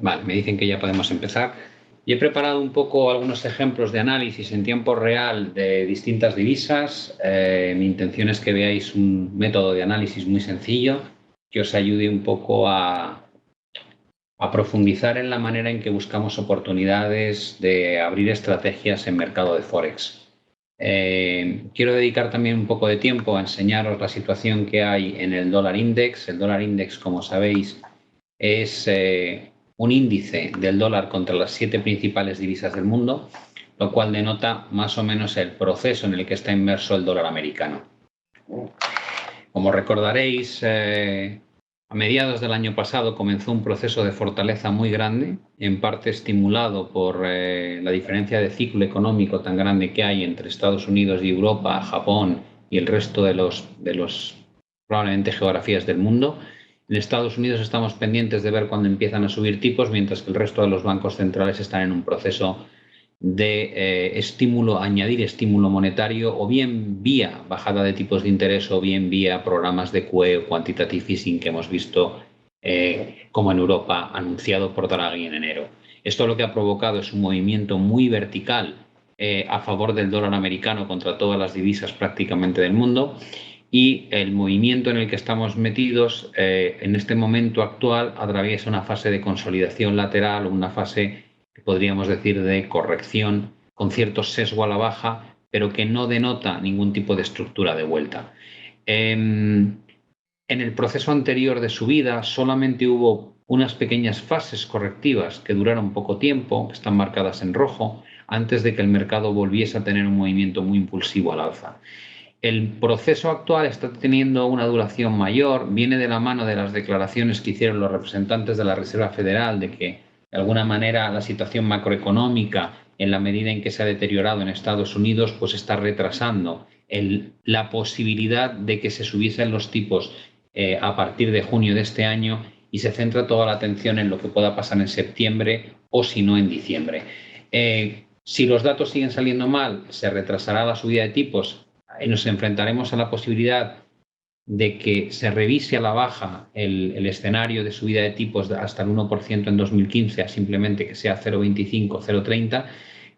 Vale, me dicen que ya podemos empezar. Y he preparado un poco algunos ejemplos de análisis en tiempo real de distintas divisas. Mi intención es que veáis un método de análisis muy sencillo que os ayude un poco a profundizar en la manera en que buscamos oportunidades de abrir estrategias en mercado de Forex. Quiero dedicar también un poco de tiempo a enseñaros la situación que hay en el dólar index. El dólar index, como sabéis, es un índice del dólar contra las 7 principales divisas del mundo, lo cual denota más o menos el proceso en el que está inmerso el dólar americano. Como recordaréis, a mediados del año pasado comenzó un proceso de fortaleza muy grande, en parte estimulado por la diferencia de ciclo económico tan grande que hay entre Estados Unidos y Europa, Japón y el resto de los probablemente geografías del mundo. En Estados Unidos estamos pendientes de ver cuándo empiezan a subir tipos, mientras que el resto de los bancos centrales están en un proceso de añadir estímulo monetario, o bien vía bajada de tipos de interés o bien vía programas de QE o quantitative easing que hemos visto como en Europa anunciado por Draghi en enero. Esto lo que ha provocado es un movimiento muy vertical a favor del dólar americano contra todas las divisas prácticamente del mundo, y el movimiento en el que estamos metidos en este momento actual atraviesa una fase de consolidación lateral, una fase que podríamos decir de corrección con cierto sesgo a la baja, pero que no denota ningún tipo de estructura de vuelta. En el proceso anterior de subida solamente hubo unas pequeñas fases correctivas que duraron poco tiempo, que están marcadas en rojo, antes de que el mercado volviese a tener un movimiento muy impulsivo al alza. El proceso actual está teniendo una duración mayor, viene de la mano de las declaraciones que hicieron los representantes de la Reserva Federal de que, de alguna manera, la situación macroeconómica, en la medida en que se ha deteriorado en Estados Unidos, pues está retrasando la posibilidad de que se subiesen los tipos a partir de junio de este año, y se centra toda la atención en lo que pueda pasar en septiembre o, si no, en diciembre. Si los datos siguen saliendo mal, se retrasará la subida de tipos y nos enfrentaremos a la posibilidad de que se revise a la baja el escenario de subida de tipos hasta el 1% en 2015 a simplemente que sea 0,25, 0,30,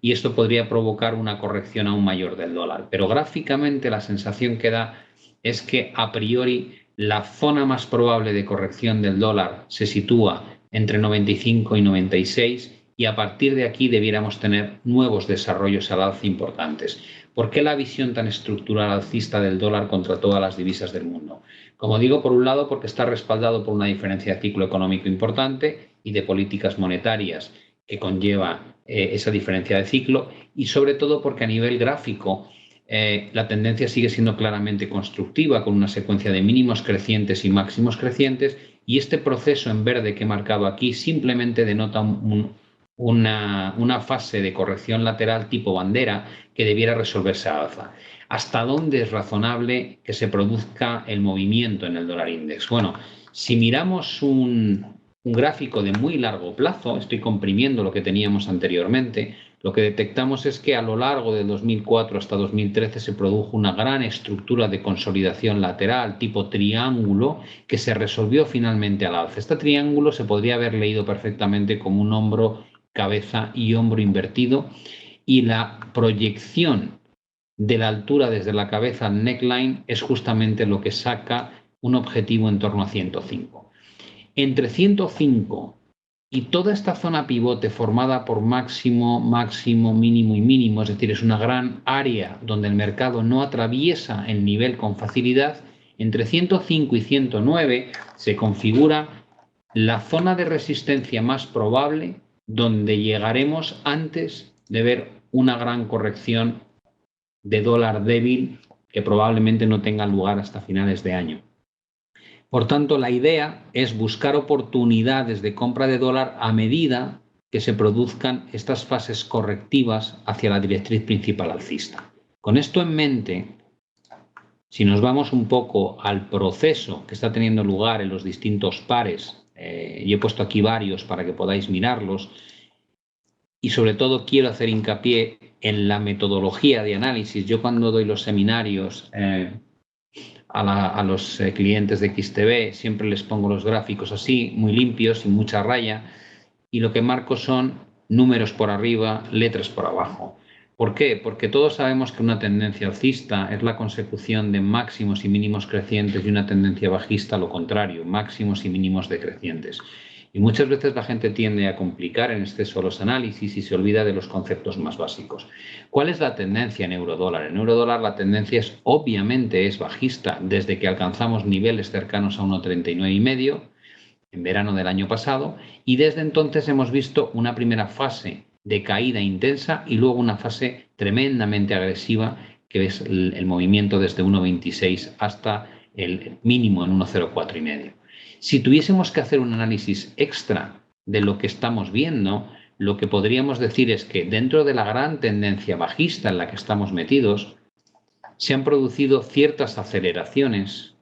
y esto podría provocar una corrección aún mayor del dólar. Pero gráficamente la sensación que da es que a priori la zona más probable de corrección del dólar se sitúa entre 95 y 96, y a partir de aquí debiéramos tener nuevos desarrollos al alza importantes. ¿Por qué la visión tan estructural alcista del dólar contra todas las divisas del mundo? Como digo, por un lado, porque está respaldado por una diferencia de ciclo económico importante y de políticas monetarias que conlleva esa diferencia de ciclo, y sobre todo porque a nivel gráfico la tendencia sigue siendo claramente constructiva, con una secuencia de mínimos crecientes y máximos crecientes, y este proceso en verde que he marcado aquí simplemente denota una fase de corrección lateral tipo bandera que debiera resolverse a alza. ¿Hasta dónde es razonable que se produzca el movimiento en el dólar index? Bueno, si miramos un gráfico de muy largo plazo, estoy comprimiendo lo que teníamos anteriormente, lo que detectamos es que a lo largo de 2004 hasta 2013 se produjo una gran estructura de consolidación lateral tipo triángulo que se resolvió finalmente al alza. Este triángulo se podría haber leído perfectamente como un hombro, cabeza y hombro invertido, y la proyección de la altura desde la cabeza al neckline es justamente lo que saca un objetivo en torno a 105. Entre 105 y toda esta zona pivote formada por máximo, máximo, mínimo y mínimo, es decir, es una gran área donde el mercado no atraviesa el nivel con facilidad, entre 105 y 109 se configura la zona de resistencia más probable, donde llegaremos antes de ver una gran corrección de dólar débil que probablemente no tenga lugar hasta finales de año. Por tanto, la idea es buscar oportunidades de compra de dólar a medida que se produzcan estas fases correctivas hacia la directriz principal alcista. Con esto en mente, si nos vamos un poco al proceso que está teniendo lugar en los distintos pares, y he puesto aquí varios para que podáis mirarlos, y sobre todo quiero hacer hincapié en la metodología de análisis. Yo cuando doy los seminarios a los clientes de XTB siempre les pongo los gráficos así, muy limpios, sin mucha raya, y lo que marco son números por arriba, letras por abajo. ¿Por qué? Porque todos sabemos que una tendencia alcista es la consecución de máximos y mínimos crecientes y una tendencia bajista lo contrario, máximos y mínimos decrecientes. Y muchas veces la gente tiende a complicar en exceso los análisis y se olvida de los conceptos más básicos. ¿Cuál es la tendencia en eurodólar? En eurodólar la tendencia obviamente es bajista desde que alcanzamos niveles cercanos a 1,39,5 en verano del año pasado y desde entonces hemos visto una primera fase de caída intensa y luego una fase tremendamente agresiva que es el movimiento desde 1,26 hasta el mínimo en 1,04,5. Si tuviésemos que hacer un análisis extra de lo que estamos viendo, lo que podríamos decir es que dentro de la gran tendencia bajista en la que estamos metidos, se han producido ciertas aceleraciones,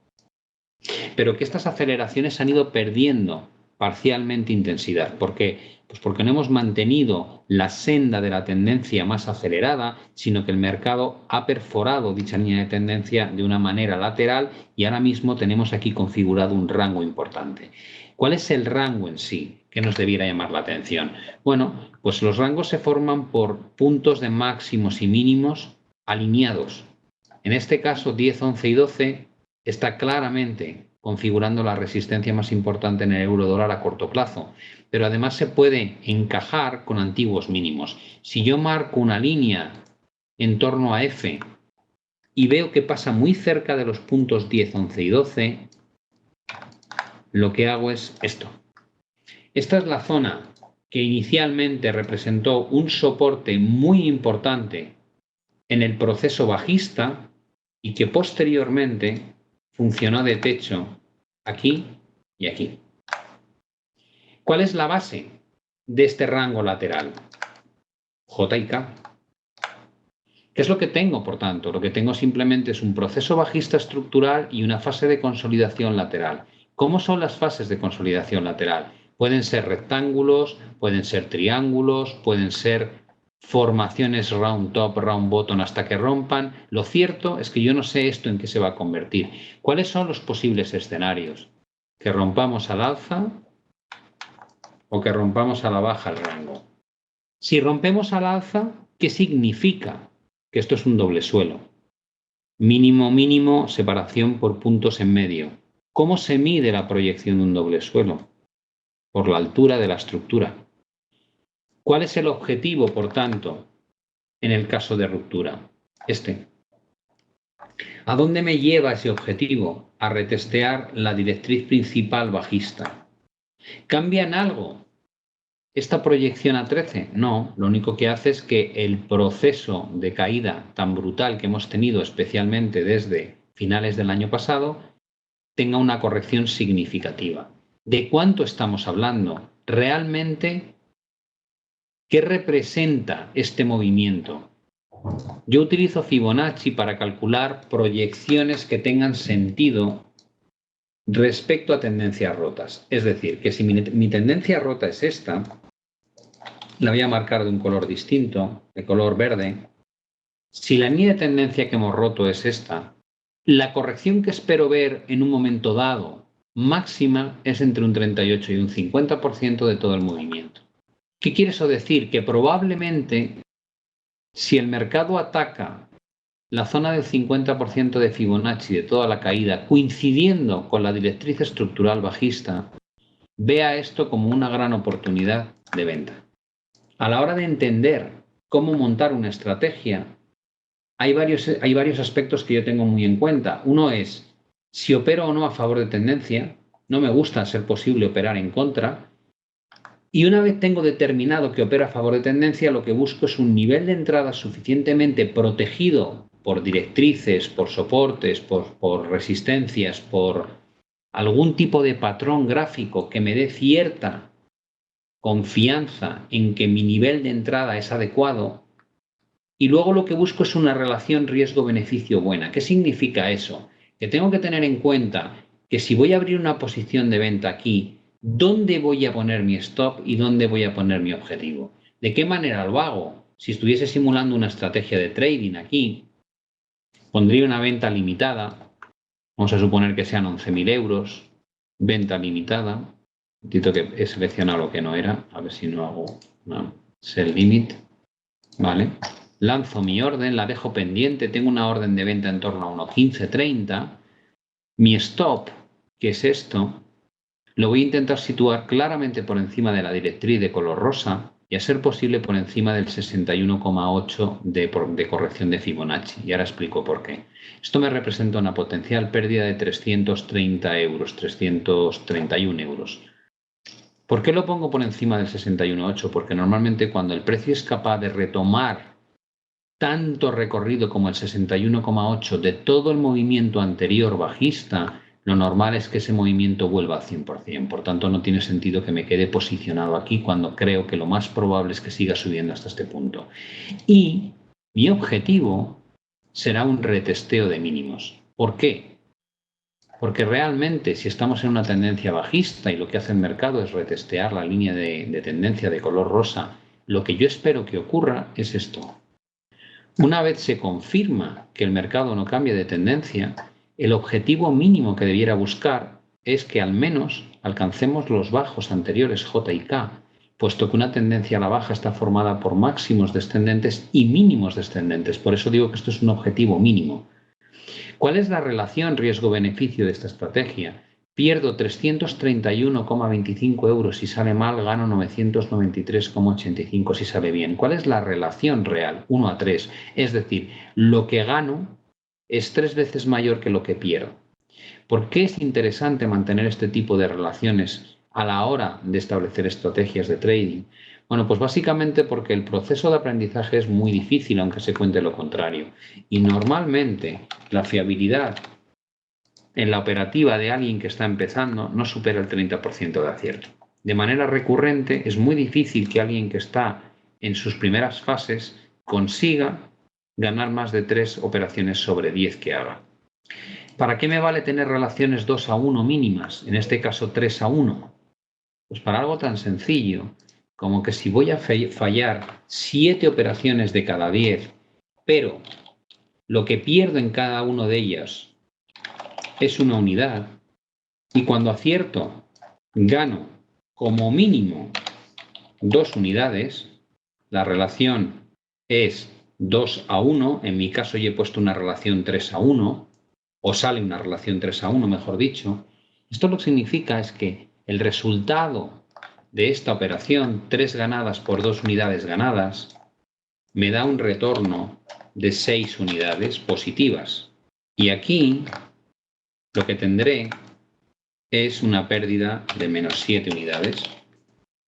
pero que estas aceleraciones han ido perdiendo parcialmente intensidad. ¿Por qué? Pues porque no hemos mantenido la senda de la tendencia más acelerada, sino que el mercado ha perforado dicha línea de tendencia de una manera lateral y ahora mismo tenemos aquí configurado un rango importante. ¿Cuál es el rango en sí que nos debiera llamar la atención? Bueno, pues los rangos se forman por puntos de máximos y mínimos alineados. En este caso, 10, 11 y 12 está claramente configurando la resistencia más importante en el euro-dólar a corto plazo, pero además se puede encajar con antiguos mínimos. Si yo marco una línea en torno a F y veo que pasa muy cerca de los puntos 10, 11 y 12, lo que hago es esto. Esta es la zona que inicialmente representó un soporte muy importante en el proceso bajista y que posteriormente funcionó de techo aquí y aquí. ¿Cuál es la base de este rango lateral? J y K. ¿Qué es lo que tengo, por tanto? Lo que tengo simplemente es un proceso bajista estructural y una fase de consolidación lateral. ¿Cómo son las fases de consolidación lateral? Pueden ser rectángulos, pueden ser triángulos, pueden ser formaciones round top, round bottom hasta que rompan. Lo cierto es que yo no sé esto en qué se va a convertir. ¿Cuáles son los posibles escenarios? Que rompamos al alza o que rompamos a la baja el rango. Si rompemos al alza, ¿qué significa? Que esto es un doble suelo. Mínimo, mínimo, separación por puntos en medio. ¿Cómo se mide la proyección de un doble suelo? Por la altura de la estructura. ¿Cuál es el objetivo, por tanto, en el caso de ruptura? Este. ¿A dónde me lleva ese objetivo? A retestear la directriz principal bajista. ¿Cambia en algo esta proyección a 13? No, lo único que hace es que el proceso de caída tan brutal que hemos tenido, especialmente desde finales del año pasado, tenga una corrección significativa. ¿De cuánto estamos hablando? Realmente, ¿qué representa este movimiento? Yo utilizo Fibonacci para calcular proyecciones que tengan sentido respecto a tendencias rotas. Es decir, que si mi tendencia rota es esta, la voy a marcar de un color distinto, de color verde. Si la línea de tendencia que hemos roto es esta, la corrección que espero ver en un momento dado máxima es entre un 38 y un 50% de todo el movimiento. ¿Qué quiere eso decir? Que probablemente si el mercado ataca la zona del 50% de Fibonacci de toda la caída, coincidiendo con la directriz estructural bajista, vea esto como una gran oportunidad de venta. A la hora de entender cómo montar una estrategia, hay varios aspectos que yo tengo muy en cuenta. Uno es si opero o no a favor de tendencia. No me gusta, a ser posible, operar en contra. Y una vez tengo determinado que opero a favor de tendencia, lo que busco es un nivel de entrada suficientemente protegido por directrices, por soportes, por resistencias, por algún tipo de patrón gráfico que me dé cierta confianza en que mi nivel de entrada es adecuado. Y luego lo que busco es una relación riesgo-beneficio buena. ¿Qué significa eso? Que tengo que tener en cuenta que si voy a abrir una posición de venta aquí, ¿dónde voy a poner mi stop y dónde voy a poner mi objetivo? ¿De qué manera lo hago? Si estuviese simulando una estrategia de trading aquí, pondría una venta limitada. Vamos a suponer que sean 11.000 euros, venta limitada. Tito que he seleccionado lo que no era, a ver si no hago una sell limit, ¿vale? Lanzo mi orden, la dejo pendiente, tengo una orden de venta en torno a 1.1530. Mi stop, que es esto, lo voy a intentar situar claramente por encima de la directriz de color rosa y a ser posible por encima del 61,8 de corrección de Fibonacci. Y ahora explico por qué. Esto me representa una potencial pérdida de 330 euros, 331 euros. ¿Por qué lo pongo por encima del 61,8? Porque normalmente cuando el precio es capaz de retomar tanto recorrido como el 61,8 de todo el movimiento anterior bajista, lo normal es que ese movimiento vuelva al 100%. Por tanto, no tiene sentido que me quede posicionado aquí cuando creo que lo más probable es que siga subiendo hasta este punto. Y mi objetivo será un retesteo de mínimos. ¿Por qué? Porque realmente si estamos en una tendencia bajista y lo que hace el mercado es retestear la línea de tendencia de color rosa, lo que yo espero que ocurra es esto. Una vez se confirma que el mercado no cambia de tendencia, el objetivo mínimo que debiera buscar es que al menos alcancemos los bajos anteriores J y K, puesto que una tendencia a la baja está formada por máximos descendentes y mínimos descendentes. Por eso digo que esto es un objetivo mínimo. ¿Cuál es la relación riesgo-beneficio de esta estrategia? Pierdo 331,25 euros si sale mal, gano 993,85 si sale bien. ¿Cuál es la relación real? 1 a 3. Es decir, lo que gano es 3 veces mayor que lo que pierdo. ¿Por qué es interesante mantener este tipo de relaciones a la hora de establecer estrategias de trading? Bueno, pues básicamente porque el proceso de aprendizaje es muy difícil, aunque se cuente lo contrario. Y normalmente la fiabilidad en la operativa de alguien que está empezando no supera el 30% de acierto. De manera recurrente es muy difícil que alguien que está en sus primeras fases consiga ganar más de 3 operaciones sobre 10 que haga. ¿Para qué me vale tener relaciones 2 a 1 mínimas? En este caso 3 a 1. Pues para algo tan sencillo como que si voy a fallar 7 operaciones de cada 10, pero lo que pierdo en cada una de ellas es una unidad, y cuando acierto gano como mínimo 2 unidades, la relación es 2 a 1, en mi caso yo he puesto una relación 3 a 1, o sale una relación 3 a 1, mejor dicho. Esto lo que significa es que el resultado de esta operación, 3 ganadas por 2 unidades ganadas, me da un retorno de 6 unidades positivas. Y aquí lo que tendré es una pérdida de menos 7 unidades.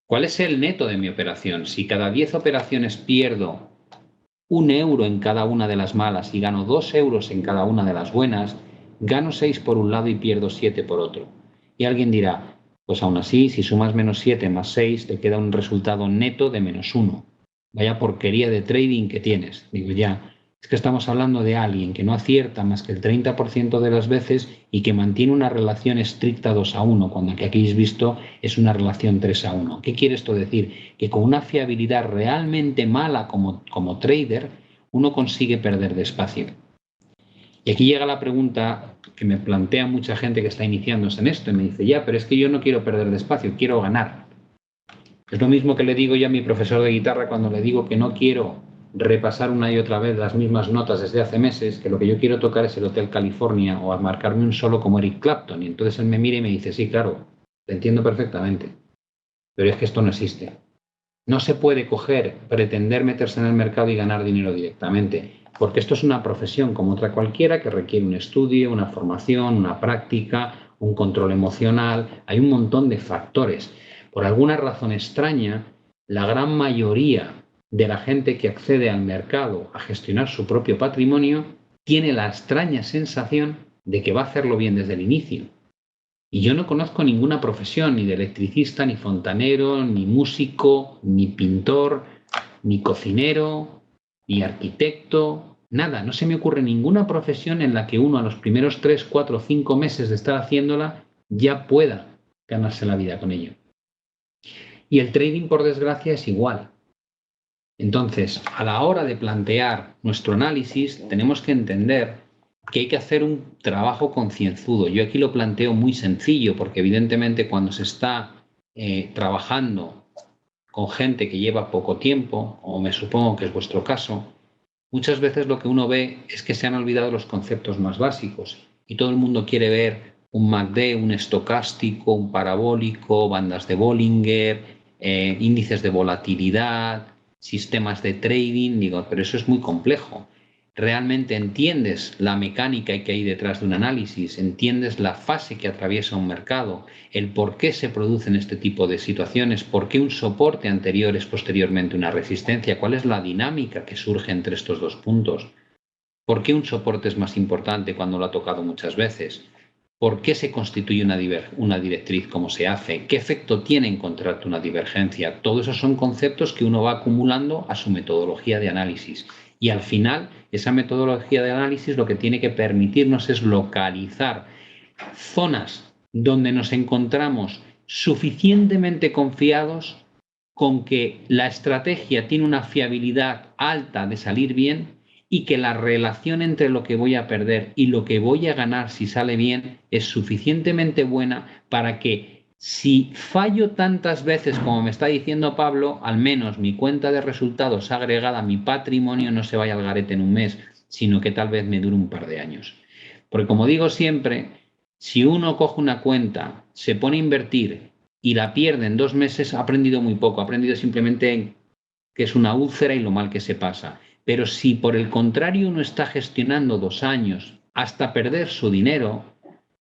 ¿Cuál es el neto de mi operación? Si cada 10 operaciones pierdo 1 euro en cada una de las malas y gano 2 euros en cada una de las buenas, gano 6 por un lado y pierdo 7 por otro. Y alguien dirá, pues aún así, si sumas menos 7 más 6, te queda un resultado neto de menos 1. Vaya porquería de trading que tienes. Digo, ya, es que estamos hablando de alguien que no acierta más que el 30% de las veces y que mantiene una relación estricta 2 a 1, cuando aquí habéis visto es una relación 3 a 1. ¿Qué quiere esto decir? Que con una fiabilidad realmente mala como trader, uno consigue perder despacio. Y aquí llega la pregunta que me plantea mucha gente que está iniciándose en esto y me dice, ya, pero es que yo no quiero perder despacio, quiero ganar. Es lo mismo que le digo yo a mi profesor de guitarra cuando le digo que no quiero repasar una y otra vez las mismas notas desde hace meses, que lo que yo quiero tocar es el Hotel California o marcarme un solo como Eric Clapton. Y entonces él me mira y me dice, sí, claro, te entiendo perfectamente, pero es que esto no existe. No se puede coger, pretender meterse en el mercado y ganar dinero directamente, porque esto es una profesión como otra cualquiera que requiere un estudio, una formación, una práctica, un control emocional. Hay un montón de factores. Por alguna razón extraña, la gran mayoría de la gente que accede al mercado a gestionar su propio patrimonio tiene la extraña sensación de que va a hacerlo bien desde el inicio. Y yo no conozco ninguna profesión, ni de electricista, ni fontanero, ni músico, ni pintor, ni cocinero, ni arquitecto, nada. No se me ocurre ninguna profesión en la que uno a los primeros 3, 4, 5 meses de estar haciéndola ya pueda ganarse la vida con ello. Y el trading, por desgracia, es igual. Entonces, a la hora de plantear nuestro análisis, tenemos que entender que hay que hacer un trabajo concienzudo. Yo aquí lo planteo muy sencillo porque evidentemente cuando se está trabajando con gente que lleva poco tiempo, o me supongo que es vuestro caso, muchas veces lo que uno ve es que se han olvidado los conceptos más básicos y todo el mundo quiere ver un MACD, un estocástico, un parabólico, bandas de Bollinger, índices de volatilidad, sistemas de trading. Digo, pero eso es muy complejo. Realmente entiendes la mecánica que hay detrás de un análisis, entiendes la fase que atraviesa un mercado, el por qué se producen este tipo de situaciones, por qué un soporte anterior es posteriormente una resistencia, cuál es la dinámica que surge entre estos dos puntos, por qué un soporte es más importante cuando lo ha tocado muchas veces, por qué se constituye una directriz, cómo se hace, qué efecto tiene encontrarte una divergencia. Todos esos son conceptos que uno va acumulando a su metodología de análisis. Y al final, esa metodología de análisis lo que tiene que permitirnos es localizar zonas donde nos encontramos suficientemente confiados con que la estrategia tiene una fiabilidad alta de salir bien y que la relación entre lo que voy a perder y lo que voy a ganar si sale bien es suficientemente buena para que si fallo tantas veces como me está diciendo Pablo, al menos mi cuenta de resultados agregada, mi patrimonio no se vaya al garete en un mes, sino que tal vez me dure un par de años. Porque como digo siempre, si uno coge una cuenta, se pone a invertir y la pierde en 2 meses, ha aprendido muy poco, ha aprendido simplemente que es una úlcera y lo mal que se pasa. Pero si por el contrario uno está gestionando 2 años hasta perder su dinero,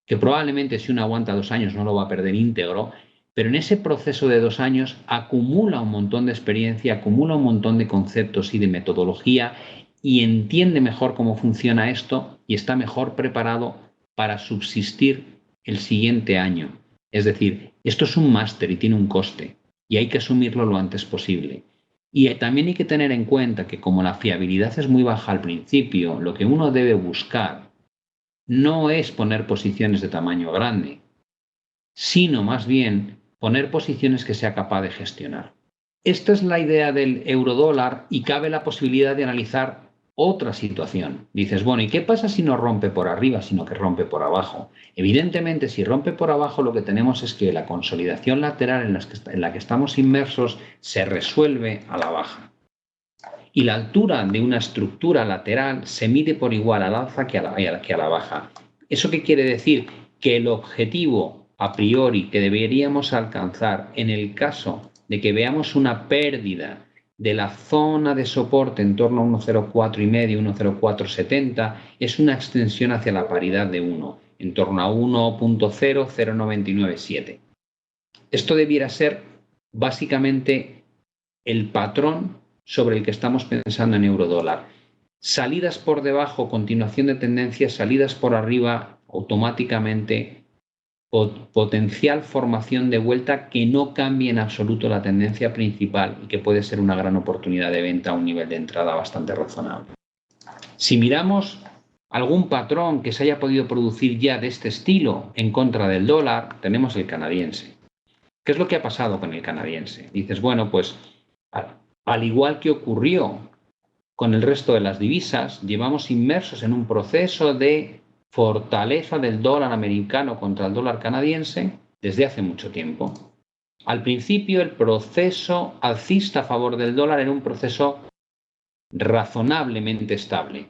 que probablemente si uno aguanta 2 años no lo va a perder íntegro, pero en ese proceso de 2 años acumula un montón de experiencia, acumula un montón de conceptos y de metodología y entiende mejor cómo funciona esto y está mejor preparado para subsistir el siguiente año. Es decir, esto es un máster y tiene un coste y hay que asumirlo lo antes posible. Y también hay que tener en cuenta que como la fiabilidad es muy baja al principio, lo que uno debe buscar no es poner posiciones de tamaño grande, sino más bien poner posiciones que sea capaz de gestionar. Esta es la idea del eurodólar y cabe la posibilidad de analizar otra situación. Dices, bueno, ¿y qué pasa si no rompe por arriba, sino que rompe por abajo? Evidentemente, si rompe por abajo, lo que tenemos es que la consolidación lateral en la que estamos inmersos se resuelve a la baja. Y la altura de una estructura lateral se mide por igual al alza que a la baja. ¿Eso qué quiere decir? Que el objetivo a priori que deberíamos alcanzar en el caso de que veamos una pérdida de la zona de soporte en torno a 1,04 y medio, 1,0470, es una extensión hacia la paridad de 1, en torno a 1,00997. Esto debiera ser básicamente el patrón sobre el que estamos pensando en eurodólar. Salidas por debajo, continuación de tendencia, salidas por arriba, automáticamente potencial formación de vuelta que no cambie en absoluto la tendencia principal y que puede ser una gran oportunidad de venta a un nivel de entrada bastante razonable. Si miramos algún patrón que se haya podido producir ya de este estilo en contra del dólar, tenemos el canadiense. ¿Qué es lo que ha pasado con el canadiense? Dices, bueno, pues al igual que ocurrió con el resto de las divisas, llevamos inmersos en un proceso de fortaleza del dólar americano contra el dólar canadiense desde hace mucho tiempo. Al principio, el proceso alcista a favor del dólar era un proceso razonablemente estable.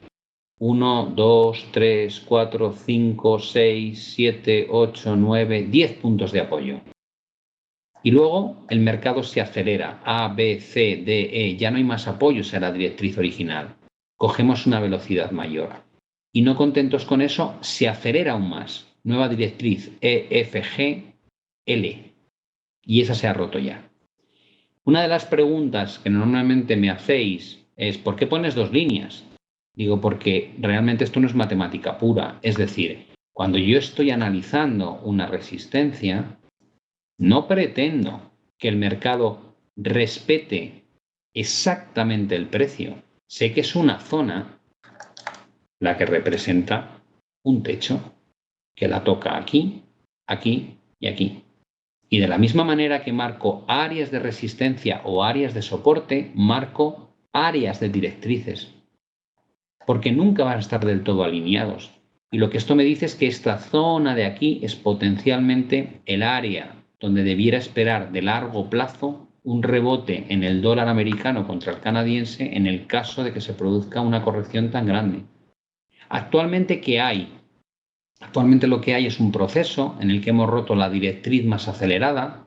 1, 2, 3, 4, 5, 6, 7, 8, 9, 10 puntos de apoyo. Y luego el mercado se acelera, A, B, C, D, E, ya no hay más apoyos a la directriz original. Cogemos una velocidad mayor. Y no contentos con eso, se acelera aún más. Nueva directriz, E, F, G, L. Y esa se ha roto ya. Una de las preguntas que normalmente me hacéis es, ¿por qué pones 2 líneas? Digo, porque realmente esto no es matemática pura. Es decir, cuando yo estoy analizando una resistencia, no pretendo que el mercado respete exactamente el precio. Sé que es una zona la que representa un techo que la toca aquí, aquí y aquí. Y de la misma manera que marco áreas de resistencia o áreas de soporte, marco áreas de directrices. Porque nunca van a estar del todo alineados. Y lo que esto me dice es que esta zona de aquí es potencialmente el área donde debiera esperar de largo plazo un rebote en el dólar americano contra el canadiense en el caso de que se produzca una corrección tan grande. Actualmente, ¿qué hay? Actualmente lo que hay es un proceso en el que hemos roto la directriz más acelerada,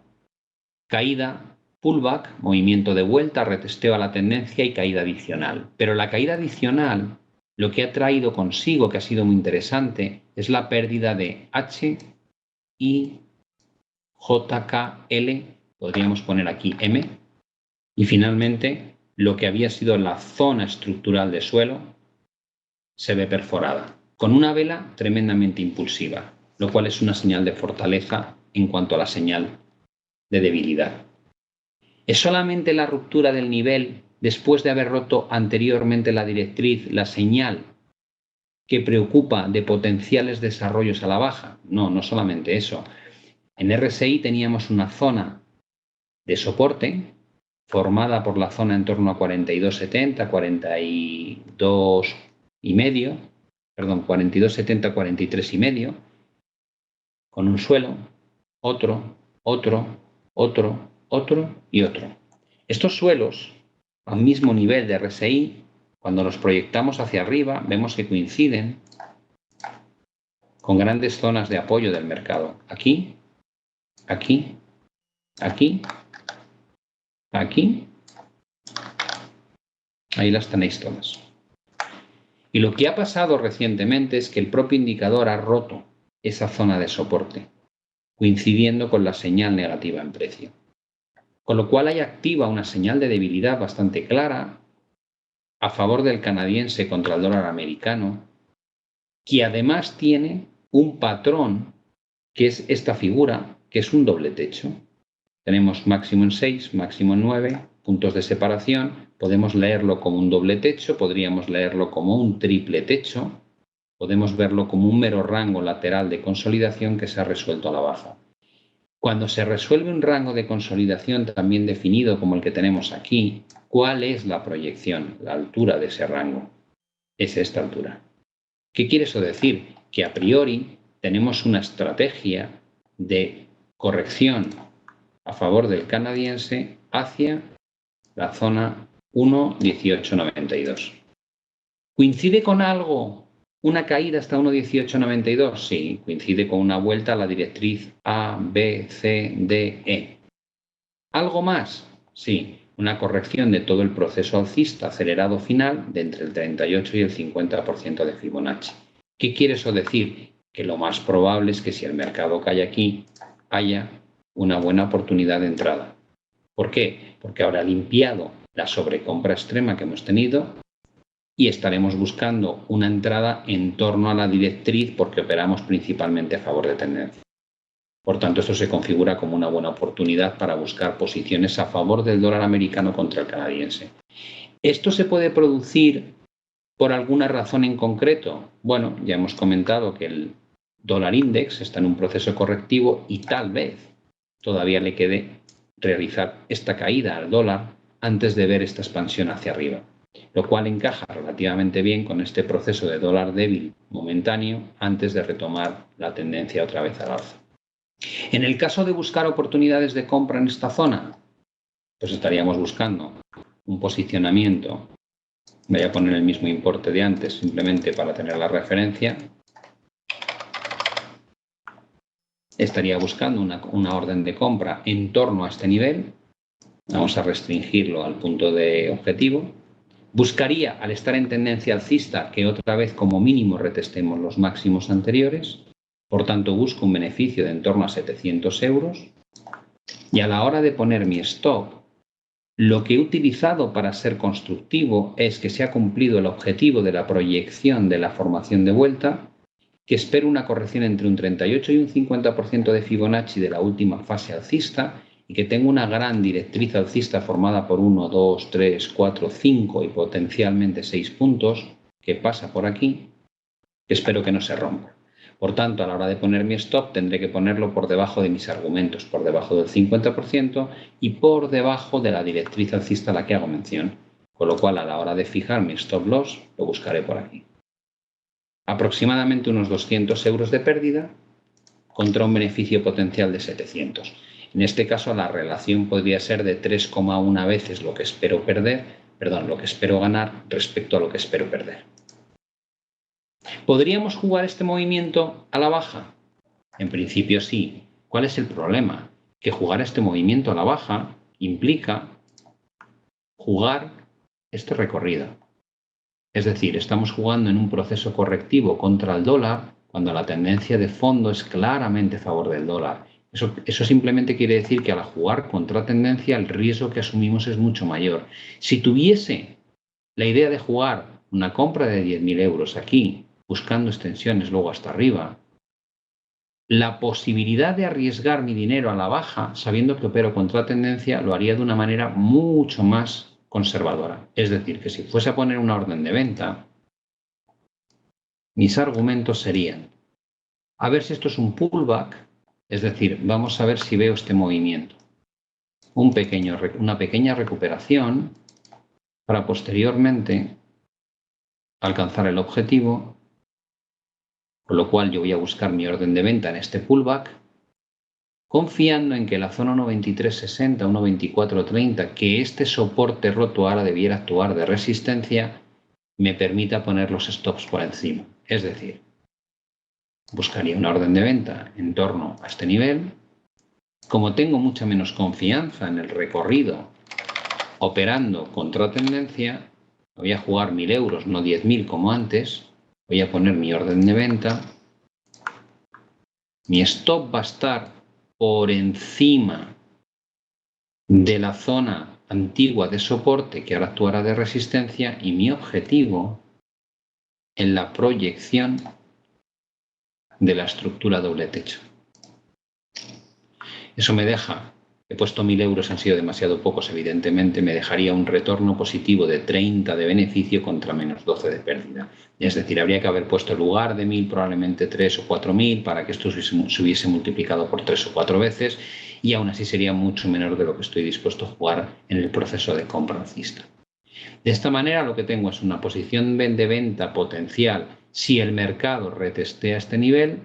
caída, pullback, movimiento de vuelta, retesteo a la tendencia y caída adicional. Pero la caída adicional lo que ha traído consigo, que ha sido muy interesante, es la pérdida de H, I, J, K, L, podríamos poner aquí M, y finalmente lo que había sido la zona estructural de suelo se ve perforada, con una vela tremendamente impulsiva, lo cual es una señal de fortaleza en cuanto a la señal de debilidad. ¿Es solamente la ruptura del nivel después de haber roto anteriormente la directriz la señal que preocupa de potenciales desarrollos a la baja? No, no solamente eso. En RSI teníamos una zona de soporte formada por la zona en torno a 42,70, 42 y medio, perdón, 42,70, 43 y medio, con un suelo, otro, otro, otro, otro y otro. Estos suelos, al mismo nivel de RSI, cuando los proyectamos hacia arriba, vemos que coinciden con grandes zonas de apoyo del mercado. Aquí, aquí, aquí, aquí. Ahí las tenéis todas. Y lo que ha pasado recientemente es que el propio indicador ha roto esa zona de soporte, coincidiendo con la señal negativa en precio. Con lo cual hay activa una señal de debilidad bastante clara a favor del canadiense contra el dólar americano, que además tiene un patrón que es esta figura, que es un doble techo. Tenemos máximo en 6, máximo en 9, puntos de separación. Podemos leerlo como un doble techo, podríamos leerlo como un triple techo, podemos verlo como un mero rango lateral de consolidación que se ha resuelto a la baja. Cuando se resuelve un rango de consolidación también definido como el que tenemos aquí, ¿cuál es la proyección, la altura de ese rango? Es esta altura. ¿Qué quiere eso decir? Que a priori tenemos una estrategia de corrección a favor del canadiense hacia la zona 1,1892. ¿Coincide con algo una caída hasta 1,1892? Sí, coincide con una vuelta a la directriz A, B, C, D, E. ¿Algo más? Sí, una corrección de todo el proceso alcista acelerado final de entre el 38 y el 50% de Fibonacci. ¿Qué quiere eso decir? Que lo más probable es que si el mercado cae aquí, haya una buena oportunidad de entrada. ¿Por qué? Porque habrá limpiado la sobrecompra extrema que hemos tenido y estaremos buscando una entrada en torno a la directriz porque operamos principalmente a favor de tendencia. Por tanto, esto se configura como una buena oportunidad para buscar posiciones a favor del dólar americano contra el canadiense. ¿Esto se puede producir por alguna razón en concreto? Bueno, ya hemos comentado que el dólar index está en un proceso correctivo y tal vez todavía le quede realizar esta caída al dólar antes de ver esta expansión hacia arriba, lo cual encaja relativamente bien con este proceso de dólar débil momentáneo antes de retomar la tendencia otra vez al alza. En el caso de buscar oportunidades de compra en esta zona, pues estaríamos buscando un posicionamiento. Voy a poner el mismo importe de antes simplemente para tener la referencia. Estaría buscando una orden de compra en torno a este nivel. Vamos a restringirlo al punto de objetivo. Buscaría, al estar en tendencia alcista, que otra vez como mínimo retestemos los máximos anteriores. Por tanto, busco un beneficio de en torno a 700 euros. Y a la hora de poner mi stop, lo que he utilizado para ser constructivo es que se ha cumplido el objetivo de la proyección de la formación de vuelta, que espero una corrección entre un 38 y un 50% de Fibonacci de la última fase alcista y que tengo una gran directriz alcista formada por 1, 2, 3, 4, 5 y potencialmente 6 puntos que pasa por aquí, que espero que no se rompa. Por tanto, a la hora de poner mi stop tendré que ponerlo por debajo de mis argumentos, por debajo del 50% y por debajo de la directriz alcista a la que hago mención. Con lo cual, a la hora de fijar mi stop loss, lo buscaré por aquí. Aproximadamente unos 200 euros de pérdida contra un beneficio potencial de 700. En este caso, la relación podría ser de 3,1 veces lo que espero ganar respecto a lo que espero perder. ¿Podríamos jugar este movimiento a la baja? En principio sí. ¿Cuál es el problema? Que jugar este movimiento a la baja implica jugar este recorrido. Es decir, estamos jugando en un proceso correctivo contra el dólar cuando la tendencia de fondo es claramente a favor del dólar. Eso simplemente quiere decir que al jugar contra tendencia el riesgo que asumimos es mucho mayor. Si tuviese la idea de jugar una compra de 10.000 euros aquí, buscando extensiones luego hasta arriba, la posibilidad de arriesgar mi dinero a la baja, sabiendo que opero contra tendencia, lo haría de una manera mucho más conservadora. Es decir, que si fuese a poner una orden de venta, mis argumentos serían, a ver si esto es un pullback, es decir, vamos a ver si veo este movimiento. Una pequeña recuperación para posteriormente alcanzar el objetivo, con lo cual yo voy a buscar mi orden de venta en este pullback, confiando en que la zona 1.2360, 1.2430, que este soporte roto ahora debiera actuar de resistencia, me permita poner los stops por encima. Es decir, buscaría una orden de venta en torno a este nivel. Como tengo mucha menos confianza en el recorrido operando contra tendencia, voy a jugar 1.000 euros, no 10.000 como antes. Voy a poner mi orden de venta. Mi stop va a estar por encima de la zona antigua de soporte que ahora actuará de resistencia y mi objetivo en la proyección de la estructura doble techo. Eso me deja, he puesto 1.000 euros, han sido demasiado pocos evidentemente, me dejaría un retorno positivo de 30 de beneficio contra menos 12 de pérdida. Es decir, habría que haber puesto en lugar de 1.000 probablemente 3 o 4.000 para que esto se hubiese multiplicado por 3 o 4 veces y aún así sería mucho menor de lo que estoy dispuesto a jugar en el proceso de compra alcista. De esta manera lo que tengo es una posición de venta potencial si el mercado retestea este nivel,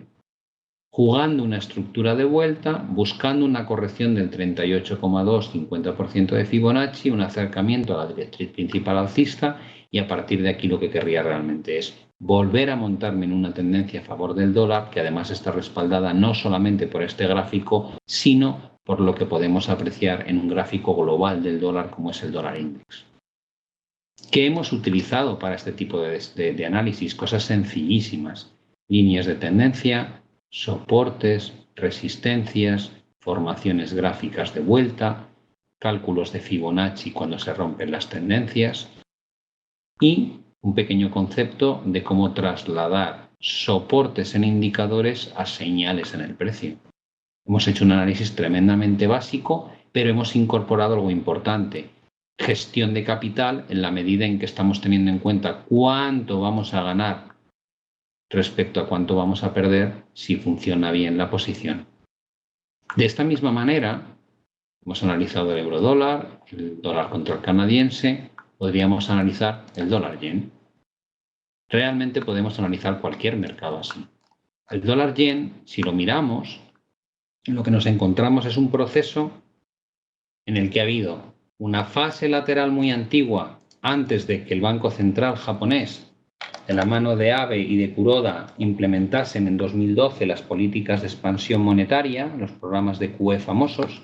jugando una estructura de vuelta, buscando una corrección del 38,2-50% de Fibonacci, un acercamiento a la directriz principal alcista y a partir de aquí lo que querría realmente es volver a montarme en una tendencia a favor del dólar que además está respaldada no solamente por este gráfico, sino por lo que podemos apreciar en un gráfico global del dólar como es el dólar index. ¿Qué hemos utilizado para este tipo de análisis? Cosas sencillísimas. Líneas de tendencia, soportes, resistencias, formaciones gráficas de vuelta, cálculos de Fibonacci cuando se rompen las tendencias y un pequeño concepto de cómo trasladar soportes en indicadores a señales en el precio. Hemos hecho un análisis tremendamente básico, pero hemos incorporado algo importante. Gestión de capital en la medida en que estamos teniendo en cuenta cuánto vamos a ganar respecto a cuánto vamos a perder si funciona bien la posición. De esta misma manera, hemos analizado el euro-dólar, el dólar contra el canadiense, podríamos analizar el dólar-yen. Realmente podemos analizar cualquier mercado así. El dólar-yen, si lo miramos, lo que nos encontramos es un proceso en el que ha habido una fase lateral muy antigua antes de que el Banco Central japonés, de la mano de Abe y de Kuroda, implementasen en 2012 las políticas de expansión monetaria, los programas de QE famosos.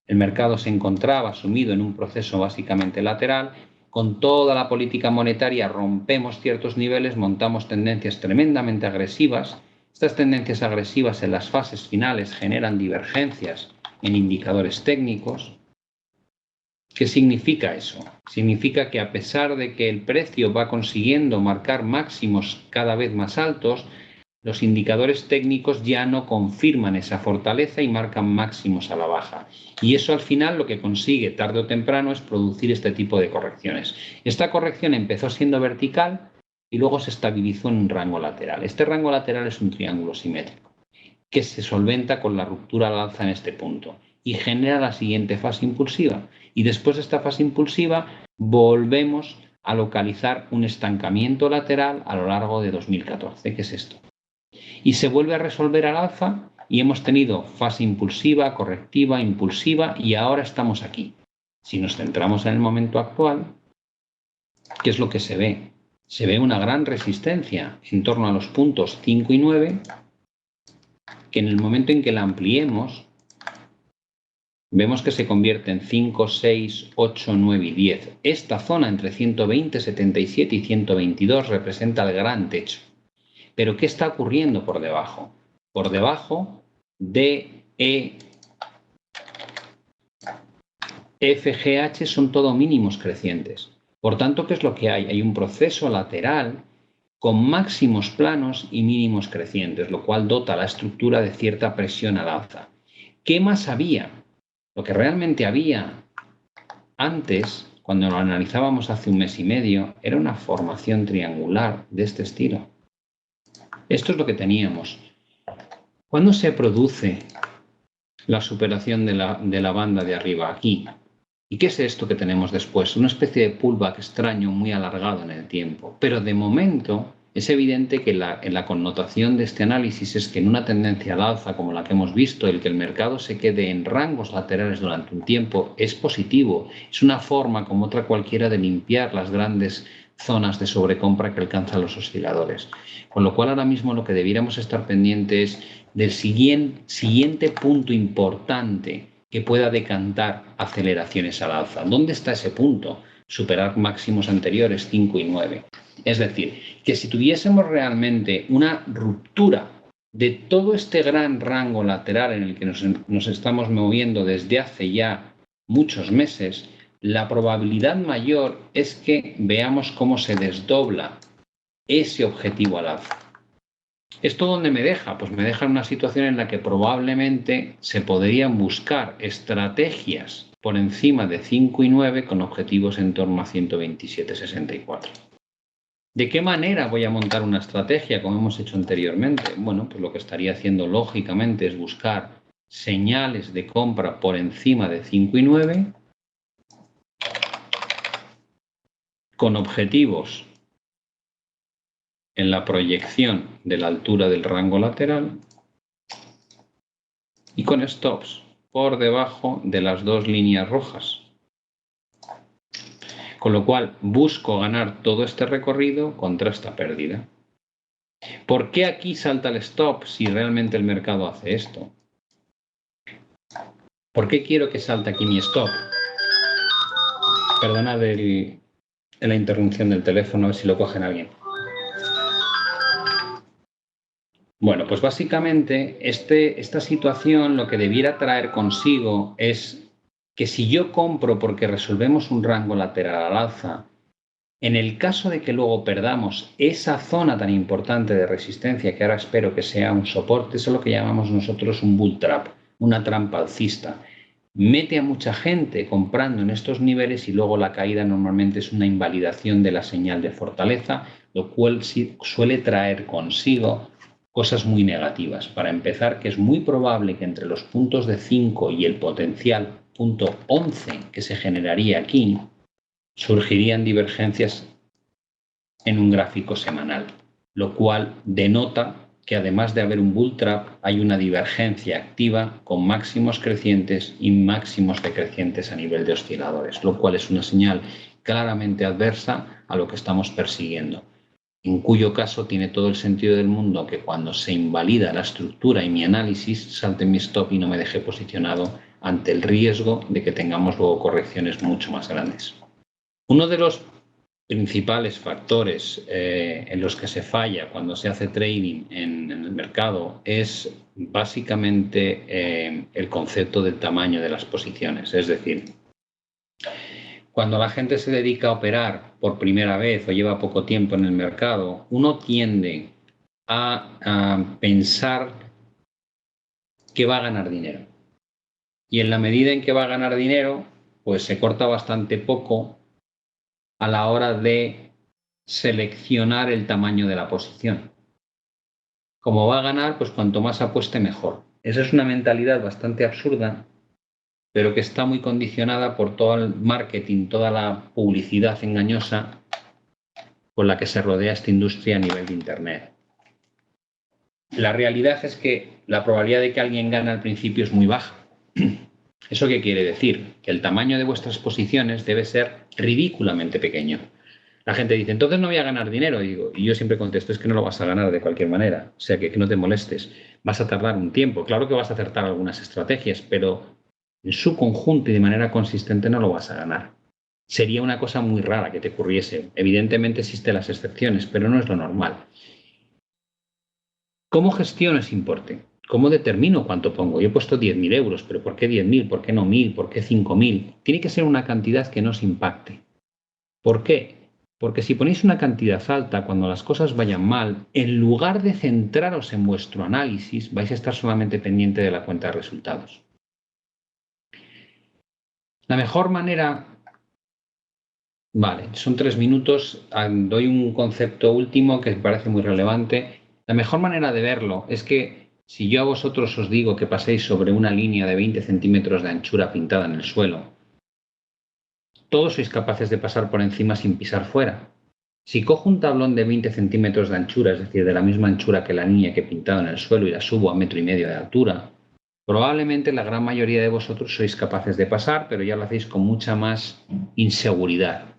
El mercado se encontraba sumido en un proceso básicamente lateral. Con toda la política monetaria rompemos ciertos niveles, montamos tendencias tremendamente agresivas. Estas tendencias agresivas en las fases finales generan divergencias en indicadores técnicos. ¿Qué significa eso? Significa que a pesar de que el precio va consiguiendo marcar máximos cada vez más altos, los indicadores técnicos ya no confirman esa fortaleza y marcan máximos a la baja. Y eso al final lo que consigue tarde o temprano es producir este tipo de correcciones. Esta corrección empezó siendo vertical y luego se estabilizó en un rango lateral. Este rango lateral es un triángulo simétrico que se solventa con la ruptura al alza en este punto y genera la siguiente fase impulsiva. Y después de esta fase impulsiva volvemos a localizar un estancamiento lateral a lo largo de 2014. ¿Qué es esto? Y se vuelve a resolver al alza y hemos tenido fase impulsiva, correctiva, impulsiva y ahora estamos aquí. Si nos centramos en el momento actual, ¿qué es lo que se ve? Se ve una gran resistencia en torno a los puntos 5 y 9, que en el momento en que la ampliemos, vemos que se convierte en 5, 6, 8, 9 y 10. Esta zona entre 120, 77 y 122 representa el gran techo. Pero ¿qué está ocurriendo por debajo? Por debajo de FGH son todo mínimos crecientes. Por tanto, ¿qué es lo que hay? Hay un proceso lateral con máximos planos y mínimos crecientes, lo cual dota la estructura de cierta presión al alza. ¿Qué más había? Lo que realmente había antes, cuando lo analizábamos hace un mes y medio, era una formación triangular de este estilo. Esto es lo que teníamos. ¿Cuándo se produce la superación de la banda de arriba? Aquí. ¿Y qué es esto que tenemos después? Una especie de pullback extraño muy alargado en el tiempo. Pero de momento es evidente que la connotación de este análisis es que en una tendencia al alza como la que hemos visto, el que el mercado se quede en rangos laterales durante un tiempo es positivo. Es una forma como otra cualquiera de limpiar las grandes zonas de sobrecompra que alcanzan los osciladores. Con lo cual ahora mismo lo que debiéramos estar pendientes del siguiente punto importante que pueda decantar aceleraciones al alza. ¿Dónde está ese punto? Superar máximos anteriores 5 y 9. Es decir, que si tuviésemos realmente una ruptura de todo este gran rango lateral en el que nos estamos moviendo desde hace ya muchos meses, la probabilidad mayor es que veamos cómo se desdobla ese objetivo al alza. ¿Esto dónde me deja? Pues me deja en una situación en la que probablemente se podrían buscar estrategias por encima de 5 y 9 con objetivos en torno a 127,64. ¿De qué manera voy a montar una estrategia como hemos hecho anteriormente? Bueno, pues lo que estaría haciendo lógicamente es buscar señales de compra por encima de 5 y 9 con objetivos en la proyección de la altura del rango lateral y con stops por debajo de las dos líneas rojas. Con lo cual busco ganar todo este recorrido contra esta pérdida. ¿Por qué aquí salta el stop si realmente el mercado hace esto? ¿Por qué quiero que salte aquí mi stop? Perdona la interrupción del teléfono, a ver si lo cogen alguien. Bueno, pues básicamente esta situación lo que debiera traer consigo es que si yo compro porque resolvemos un rango lateral al alza, en el caso de que luego perdamos esa zona tan importante de resistencia que ahora espero que sea un soporte, eso es lo que llamamos nosotros un bull trap, una trampa alcista. Mete a mucha gente comprando en estos niveles y luego la caída normalmente es una invalidación de la señal de fortaleza, lo cual suele traer consigo cosas muy negativas. Para empezar, que es muy probable que entre los puntos de 5 y el potencial punto 11 que se generaría aquí, surgirían divergencias en un gráfico semanal, lo cual denota que además de haber un bull trap, hay una divergencia activa con máximos crecientes y máximos decrecientes a nivel de osciladores, lo cual es una señal claramente adversa a lo que estamos persiguiendo. En cuyo caso tiene todo el sentido del mundo que cuando se invalida la estructura y mi análisis salte mi stop y no me deje posicionado ante el riesgo de que tengamos luego correcciones mucho más grandes. Uno de los principales factores en los que se falla cuando se hace trading en el mercado es básicamente el concepto del tamaño de las posiciones. Es decir, cuando la gente se dedica a operar por primera vez o lleva poco tiempo en el mercado, uno tiende a pensar que va a ganar dinero. Y en la medida en que va a ganar dinero, pues se corta bastante poco a la hora de seleccionar el tamaño de la posición. Como va a ganar, pues cuanto más apueste, mejor. Esa es una mentalidad bastante absurda, pero que está muy condicionada por todo el marketing, toda la publicidad engañosa con la que se rodea esta industria a nivel de Internet. La realidad es que la probabilidad de que alguien gane al principio es muy baja. ¿Eso qué quiere decir? Que el tamaño de vuestras posiciones debe ser ridículamente pequeño. La gente dice, entonces no voy a ganar dinero. Y yo siempre contesto, es que no lo vas a ganar de cualquier manera. O sea, que no te molestes. Vas a tardar un tiempo. Claro que vas a acertar algunas estrategias, pero en su conjunto y de manera consistente no lo vas a ganar. Sería una cosa muy rara que te ocurriese. Evidentemente existen las excepciones, pero no es lo normal. ¿Cómo gestiono ese importe? ¿Cómo determino cuánto pongo? Yo he puesto 10.000 euros, pero ¿por qué 10.000? ¿Por qué no 1.000? ¿Por qué 5.000? Tiene que ser una cantidad que no os impacte. ¿Por qué? Porque si ponéis una cantidad alta cuando las cosas vayan mal, en lugar de centraros en vuestro análisis, vais a estar solamente pendiente de la cuenta de resultados. La mejor manera... Vale, son 3 minutos, doy un concepto último que me parece muy relevante. La mejor manera de verlo es que si yo a vosotros os digo que paséis sobre una línea de 20 centímetros de anchura pintada en el suelo, todos sois capaces de pasar por encima sin pisar fuera. Si cojo un tablón de 20 centímetros de anchura, es decir, de la misma anchura que la línea que he pintado en el suelo y la subo a 1,5 metros de altura, probablemente la gran mayoría de vosotros sois capaces de pasar, pero ya lo hacéis con mucha más inseguridad.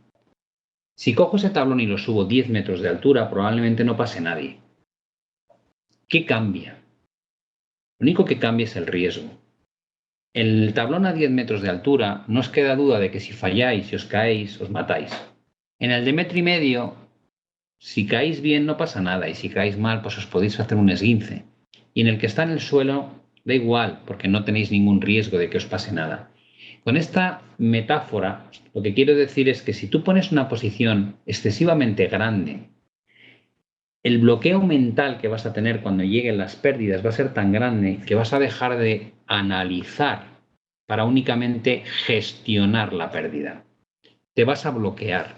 Si cojo ese tablón y lo subo 10 metros de altura, probablemente no pase nadie. ¿Qué cambia? Lo único que cambia es el riesgo. El tablón a 10 metros de altura, no os queda duda de que si falláis y os caéis, os matáis. En el de 1,5 metros, si caéis bien no pasa nada y si caéis mal, pues os podéis hacer un esguince. Y en el que está en el suelo, da igual, porque no tenéis ningún riesgo de que os pase nada. Con esta metáfora, lo que quiero decir es que si tú pones una posición excesivamente grande, el bloqueo mental que vas a tener cuando lleguen las pérdidas va a ser tan grande que vas a dejar de analizar para únicamente gestionar la pérdida. Te vas a bloquear.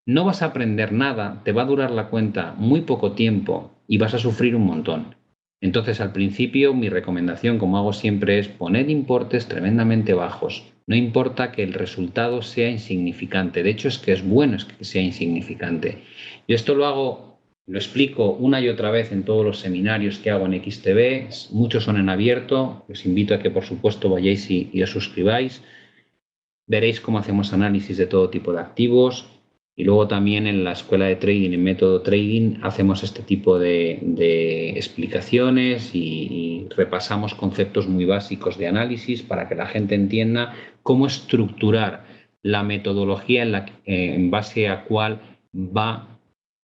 No vas a aprender nada, te va a durar la cuenta muy poco tiempo y vas a sufrir un montón. Entonces, al principio, mi recomendación, como hago siempre, es poner importes tremendamente bajos. No importa que el resultado sea insignificante. De hecho, es que es bueno que sea insignificante. Yo esto lo explico una y otra vez en todos los seminarios que hago en XTB. Muchos son en abierto. Os invito a que, por supuesto, vayáis y os suscribáis. Veréis cómo hacemos análisis de todo tipo de activos. Y luego también en la escuela de trading, en método trading, hacemos este tipo de explicaciones y repasamos conceptos muy básicos de análisis para que la gente entienda cómo estructurar la metodología en base a cuál va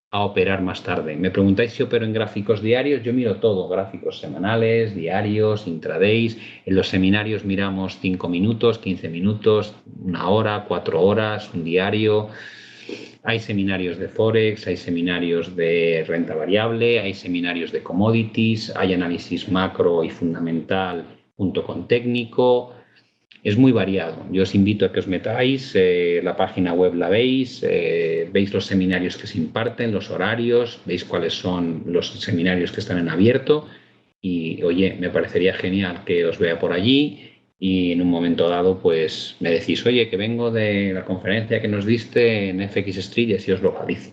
a operar más tarde. Me preguntáis si opero en gráficos diarios, yo miro todo, gráficos semanales, diarios, intradays. En los seminarios miramos 5 minutos, 15 minutos, 1 hora, 4 horas, un diario. Hay seminarios de Forex, hay seminarios de renta variable, hay seminarios de commodities, hay análisis macro y fundamental junto con técnico. Es muy variado. Yo os invito a que os metáis, la página web la veis, veis los seminarios que se imparten, los horarios, veis cuáles son los seminarios que están en abierto y, oye, me parecería genial que os vea por allí. Y en un momento dado, pues me decís, oye, que vengo de la conferencia que nos diste en FX Street y así os localizo.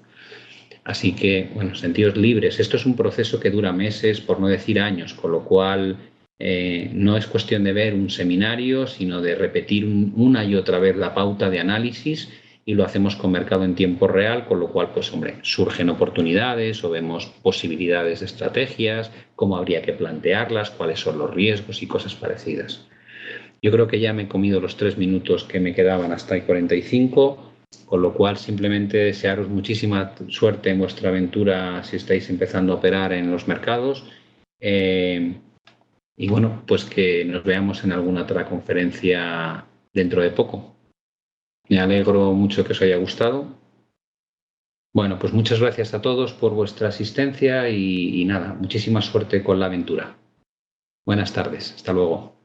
Así que, bueno, sentidos libres. Esto es un proceso que dura meses, por no decir años, con lo cual no es cuestión de ver un seminario, sino de repetir una y otra vez la pauta de análisis y lo hacemos con mercado en tiempo real, con lo cual, pues hombre, surgen oportunidades o vemos posibilidades de estrategias, cómo habría que plantearlas, cuáles son los riesgos y cosas parecidas. Yo creo que ya me he comido los 3 minutos que me quedaban hasta el 45, con lo cual simplemente desearos muchísima suerte en vuestra aventura si estáis empezando a operar en los mercados. Y bueno, pues que nos veamos en alguna otra conferencia dentro de poco. Me alegro mucho que os haya gustado. Bueno, pues muchas gracias a todos por vuestra asistencia y nada, muchísima suerte con la aventura. Buenas tardes, hasta luego.